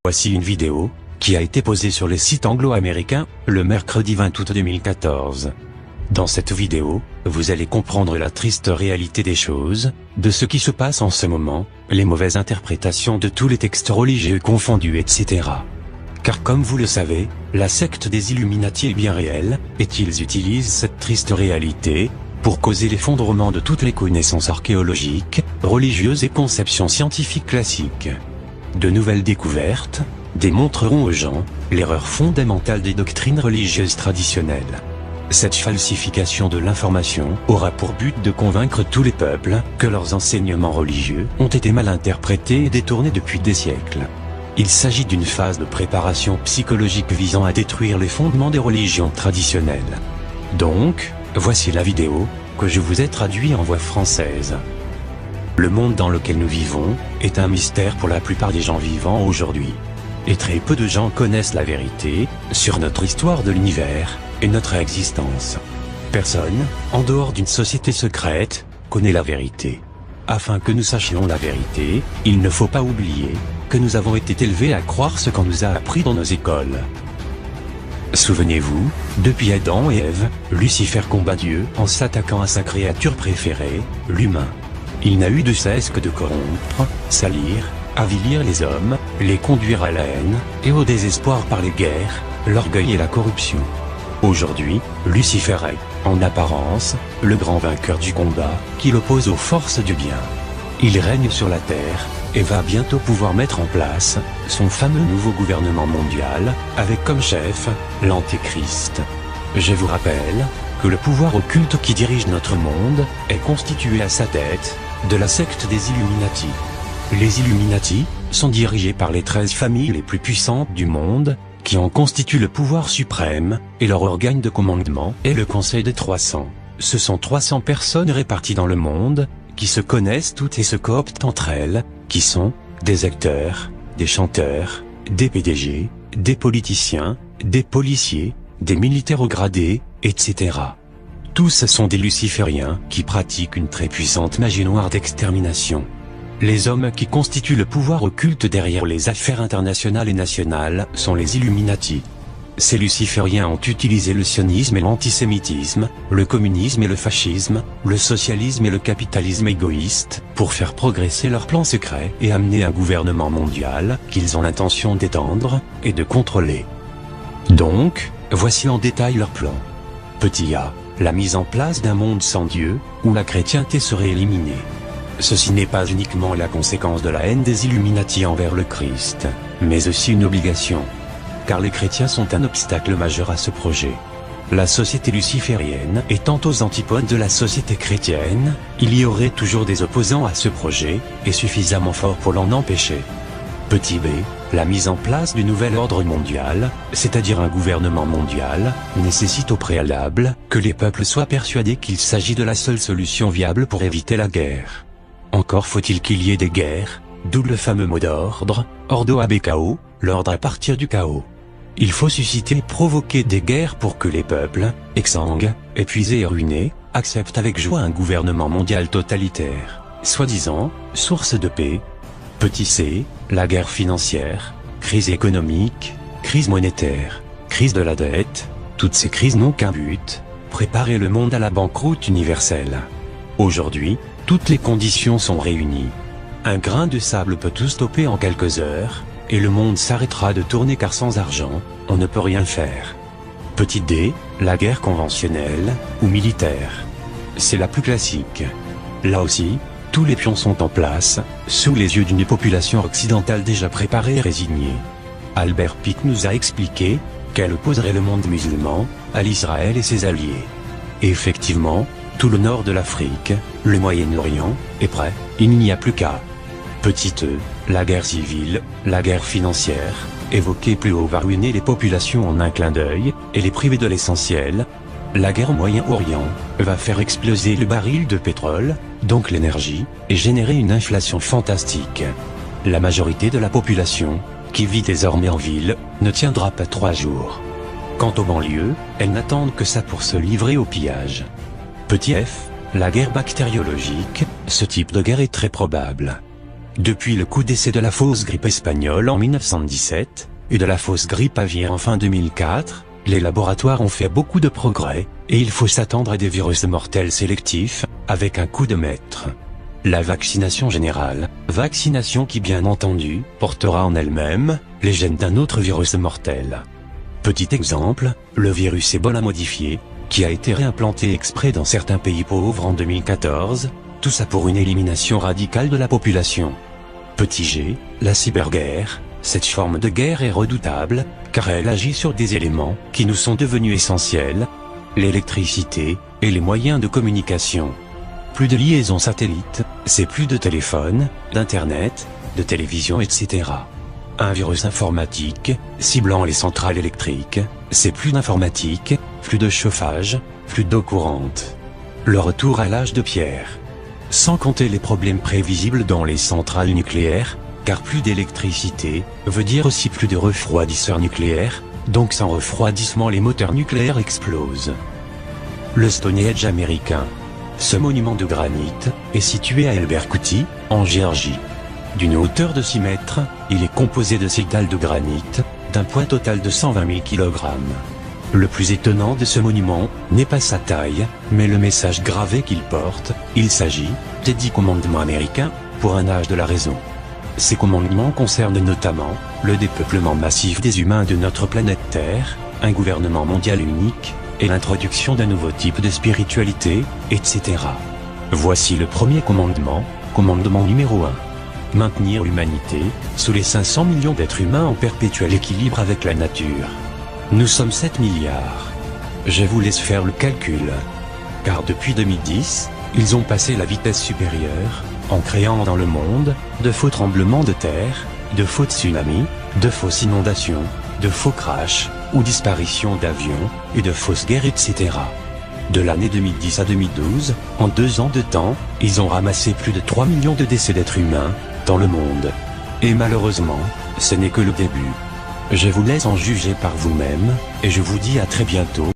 Voici une vidéo qui a été posée sur les sites anglo-américains le mercredi 20 août 2014. Dans cette vidéo, vous allez comprendre la triste réalité des choses, de ce qui se passe en ce moment, les mauvaises interprétations de tous les textes religieux confondus, etc. Car comme vous le savez, la secte des Illuminati est bien réelle, et ils utilisent cette triste réalité pour causer l'effondrement de toutes les connaissances archéologiques, religieuses et conceptions scientifiques classiques. De nouvelles découvertes démontreront aux gens l'erreur fondamentale des doctrines religieuses traditionnelles. Cette falsification de l'information aura pour but de convaincre tous les peuples que leurs enseignements religieux ont été mal interprétés et détournés depuis des siècles. Il s'agit d'une phase de préparation psychologique visant à détruire les fondements des religions traditionnelles. Donc, voici la vidéo que je vous ai traduite en voix française. Le monde dans lequel nous vivons est un mystère pour la plupart des gens vivants aujourd'hui. Et très peu de gens connaissent la vérité sur notre histoire de l'univers et notre existence. Personne, en dehors d'une société secrète, connaît la vérité. Afin que nous sachions la vérité, il ne faut pas oublier que nous avons été élevés à croire ce qu'on nous a appris dans nos écoles. Souvenez-vous, depuis Adam et Ève, Lucifer combat Dieu en s'attaquant à sa créature préférée, l'humain. Il n'a eu de cesse que de corrompre, salir, avilir les hommes, les conduire à la haine, et au désespoir par les guerres, l'orgueil et la corruption. Aujourd'hui, Lucifer est, en apparence, le grand vainqueur du combat, qui l'oppose aux forces du bien. Il règne sur la terre, et va bientôt pouvoir mettre en place son fameux nouveau gouvernement mondial, avec comme chef, l'Antéchrist. Je vous rappelle que le pouvoir occulte qui dirige notre monde est constitué à sa tête de la secte des Illuminati. Les Illuminati sont dirigés par les 13 familles les plus puissantes du monde, qui en constituent le pouvoir suprême, et leur organe de commandement est le Conseil des 300. Ce sont 300 personnes réparties dans le monde, qui se connaissent toutes et se cooptent entre elles, qui sont des acteurs, des chanteurs, des PDG, des politiciens, des policiers, des militaires au gradé, etc. Tous sont des lucifériens qui pratiquent une très puissante magie noire d'extermination. Les hommes qui constituent le pouvoir occulte derrière les affaires internationales et nationales sont les Illuminati. Ces lucifériens ont utilisé le sionisme et l'antisémitisme, le communisme et le fascisme, le socialisme et le capitalisme égoïste, pour faire progresser leurs plans secrets et amener un gouvernement mondial qu'ils ont l'intention d'étendre et de contrôler. Donc, voici en détail leur plan. Petit a, la mise en place d'un monde sans Dieu, où la chrétienté serait éliminée. Ceci n'est pas uniquement la conséquence de la haine des Illuminati envers le Christ, mais aussi une obligation. Car les chrétiens sont un obstacle majeur à ce projet. La société luciférienne étant aux antipodes de la société chrétienne, il y aurait toujours des opposants à ce projet, et suffisamment forts pour l'en empêcher. Petit b, la mise en place du nouvel ordre mondial, c'est-à-dire un gouvernement mondial, nécessite au préalable que les peuples soient persuadés qu'il s'agit de la seule solution viable pour éviter la guerre. Encore faut-il qu'il y ait des guerres, d'où le fameux mot d'ordre, ordo ab chaos, l'ordre à partir du chaos. Il faut susciter et provoquer des guerres pour que les peuples, exsangues, épuisés et ruinés, acceptent avec joie un gouvernement mondial totalitaire, soi-disant, source de paix. Petit c, la guerre financière, crise économique, crise monétaire, crise de la dette, toutes ces crises n'ont qu'un but, préparer le monde à la banqueroute universelle. Aujourd'hui, toutes les conditions sont réunies. Un grain de sable peut tout stopper en quelques heures, et le monde s'arrêtera de tourner car sans argent, on ne peut rien faire. Petit d, la guerre conventionnelle, ou militaire. C'est la plus classique. Là aussi, tous les pions sont en place, sous les yeux d'une population occidentale déjà préparée et résignée. Albert Pike nous a expliqué qu'elle opposerait le monde musulman à l'Israël et ses alliés. Et effectivement, tout le nord de l'Afrique, le Moyen-Orient, est prêt, il n'y a plus qu'à. Petit e, la guerre civile, la guerre financière, évoquée plus haut va ruiner les populations en un clin d'œil, et les priver de l'essentiel. La guerre au Moyen-Orient va faire exploser le baril de pétrole, donc l'énergie, et générer une inflation fantastique. La majorité de la population, qui vit désormais en ville, ne tiendra pas 3 jours. Quant aux banlieues, elles n'attendent que ça pour se livrer au pillage. Petit f, la guerre bactériologique, ce type de guerre est très probable. Depuis le coup d'essai de la fausse grippe espagnole en 1917, et de la fausse grippe aviaire en fin 2004, les laboratoires ont fait beaucoup de progrès, et il faut s'attendre à des virus mortels sélectifs, avec un coup de maître. La vaccination générale, vaccination qui bien entendu, portera en elle-même, les gènes d'un autre virus mortel. Petit exemple, le virus Ebola modifié, qui a été réimplanté exprès dans certains pays pauvres en 2014, tout ça pour une élimination radicale de la population. Petit g, la cyberguerre, cette forme de guerre est redoutable, car elle agit sur des éléments qui nous sont devenus essentiels, l'électricité et les moyens de communication. Plus de liaisons satellites, c'est plus de téléphone, d'internet, de télévision, etc. Un virus informatique, ciblant les centrales électriques, c'est plus d'informatique, plus de chauffage, plus d'eau courante. Le retour à l'âge de pierre. Sans compter les problèmes prévisibles dans les centrales nucléaires, car plus d'électricité veut dire aussi plus de refroidisseurs nucléaires, donc sans refroidissement les moteurs nucléaires explosent. Le Stonehenge américain. Ce monument de granit est situé à Elberkouty, en Géorgie. D'une hauteur de 6 mètres, il est composé de 6 dalles de granit, d'un poids total de 120 000 kg. Le plus étonnant de ce monument n'est pas sa taille, mais le message gravé qu'il porte. Il s'agit des 10 commandements américains pour un âge de la raison. Ces commandements concernent notamment le dépeuplement massif des humains de notre planète Terre, un gouvernement mondial unique, et l'introduction d'un nouveau type de spiritualité, etc. Voici le premier commandement, commandement numéro 1. Maintenir l'humanité, sous les 500 millions d'êtres humains en perpétuel équilibre avec la nature. Nous sommes 7 milliards. Je vous laisse faire le calcul. Car depuis 2010, ils ont passé la vitesse supérieure, en créant dans le monde, de faux tremblements de terre, de faux tsunamis, de fausses inondations, de faux crashs, ou disparitions d'avions, et de fausses guerres, etc. De l'année 2010 à 2012, en 2 ans de temps, ils ont ramassé plus de 3 millions de décès d'êtres humains, dans le monde. Et malheureusement, ce n'est que le début. Je vous laisse en juger par vous-même, et je vous dis à très bientôt,